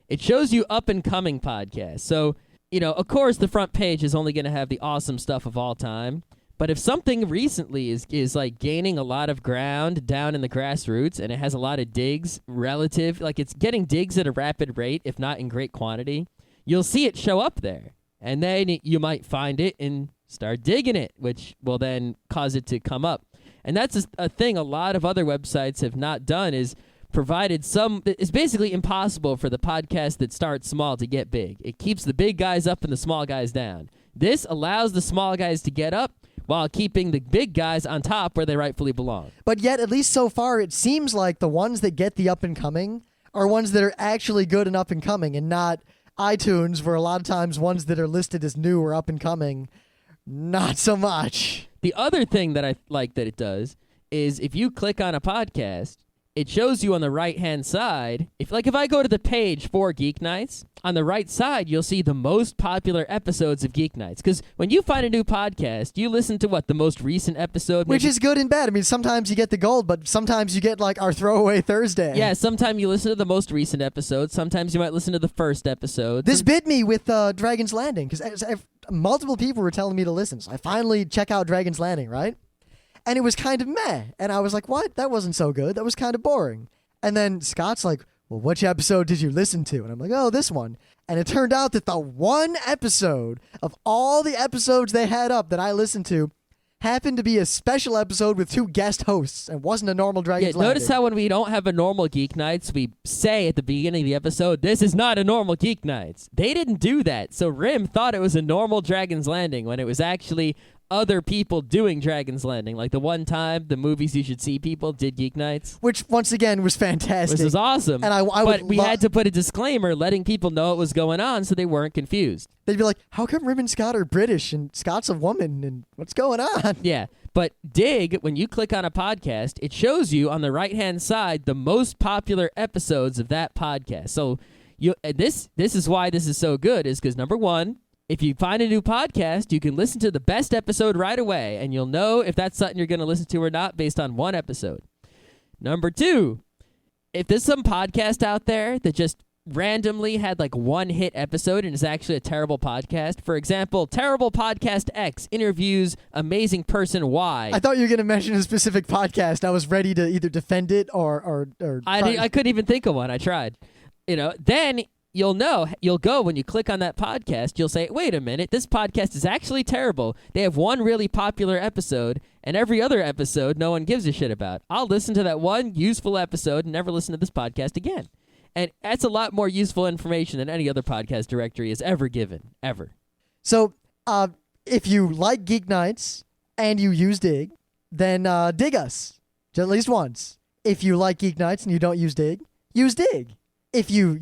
it shows you up-and-coming podcasts. So, of course, the front page is only going to have the awesome stuff of all time. But if something recently is like gaining a lot of ground down in the grassroots and it has a lot of digs relative, like it's getting digs at a rapid rate, if not in great quantity, you'll see it show up there. And then you might find it and start digging it, which will then cause it to come up. And that's a thing a lot of other websites have not done, is provided it's basically impossible for the podcast that starts small to get big. It keeps the big guys up and the small guys down. This allows the small guys to get up while keeping the big guys on top where they rightfully belong. But yet, at least so far, it seems like the ones that get the up-and-coming are ones that are actually good and up-and-coming, and not iTunes, where a lot of times ones that are listed as new or up-and-coming, not so much. The other thing that I like that it does is if you click on a podcast, it shows you on the right-hand side, if I go to the page for Geek Nights, on the right side, you'll see the most popular episodes of Geek Nights. Because when you find a new podcast, you listen to the most recent episode? Which is good and bad. I mean, sometimes you get the gold, but sometimes you get, our Throwaway Thursday. Yeah, sometimes you listen to the most recent episode. Sometimes you might listen to the first episode. This bit me with Dragon's Landing, because multiple people were telling me to listen. So I finally check out Dragon's Landing, right? And it was kind of meh. And I was like, what? That wasn't so good. That was kind of boring. And then Scott's like, well, which episode did you listen to? And I'm like, oh, this one. And it turned out that the one episode of all the episodes they had up that I listened to happened to be a special episode with 2 guest hosts and wasn't a normal Dragon's Landing. Notice how when we don't have a normal Geek Nights, we say at the beginning of the episode, this is not a normal Geek Nights. They didn't do that. So Rim thought it was a normal Dragon's Landing when it was actually other people doing Dragon's Landing. Like the one time the Movies You Should See people did Geek Nights. Which, once again, was fantastic. This was awesome. And but we had to put a disclaimer letting people know what was going on so they weren't confused. They'd be like, how come Rim and Scott are British and Scott's a woman and what's going on? Yeah. But Digg, when you click on a podcast, it shows you on the right-hand side the most popular episodes of that podcast. So this is why this is so good, is because, number one, if you find a new podcast, you can listen to the best episode right away, and you'll know if that's something you're going to listen to or not based on one episode. Number two, if there's some podcast out there that just randomly had one hit episode and is actually a terrible podcast, for example, Terrible Podcast X interviews amazing person Y. I thought you were going to mention a specific podcast. I was ready to either defend it or I couldn't even think of one. I tried. Then you'll go when you click on that podcast, you'll say, wait a minute, this podcast is actually terrible. They have one really popular episode, and every other episode no one gives a shit about. I'll listen to that one useful episode and never listen to this podcast again. And that's a lot more useful information than any other podcast directory has ever given, ever. So, if you like Geek Nights and you use Digg, then dig us, at least once. If you like Geek Nights and you don't use Digg, use Digg. If you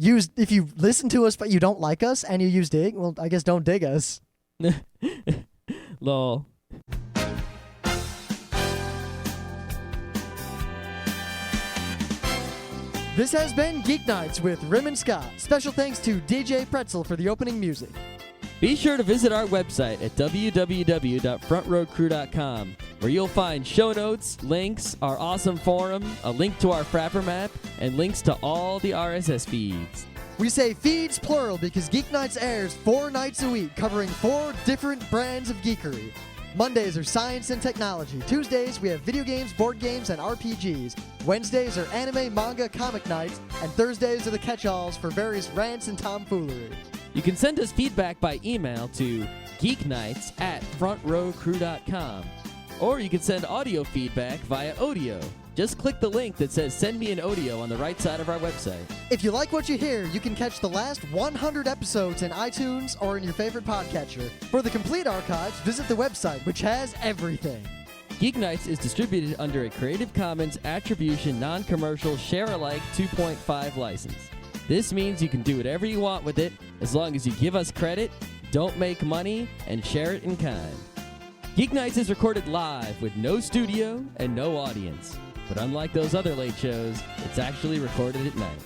listen to us but you don't like us and you use Digg, well, I guess don't dig us. Lol. This has been Geek Nights with Rim and Scott. Special thanks to DJ Pretzel for the opening music. Be sure to visit our website at www.frontrowcrew.com, where you'll find show notes, links, our awesome forum, a link to our Frapper map, and links to all the RSS feeds. We say feeds plural because Geek Nights airs 4 nights a week, covering 4 different brands of geekery. Mondays are science and technology. Tuesdays, we have video games, board games, and RPGs. Wednesdays are anime, manga, comic nights. And Thursdays are the catch-alls for various rants and tomfoolery. You can send us feedback by email to geeknights@frontrowcrew.com. Or you can send audio feedback via audio. Just click the link that says Send Me an Audio on the right side of our website. If you like what you hear, you can catch the last 100 episodes in iTunes or in your favorite podcatcher. For the complete archives, visit the website, which has everything. Geek Nights is distributed under a Creative Commons Attribution Non-Commercial Share-alike 2.5 license. This means you can do whatever you want with it as long as you give us credit, don't make money, and share it in kind. Geek Nights is recorded live with no studio and no audience. But unlike those other late shows, it's actually recorded at night.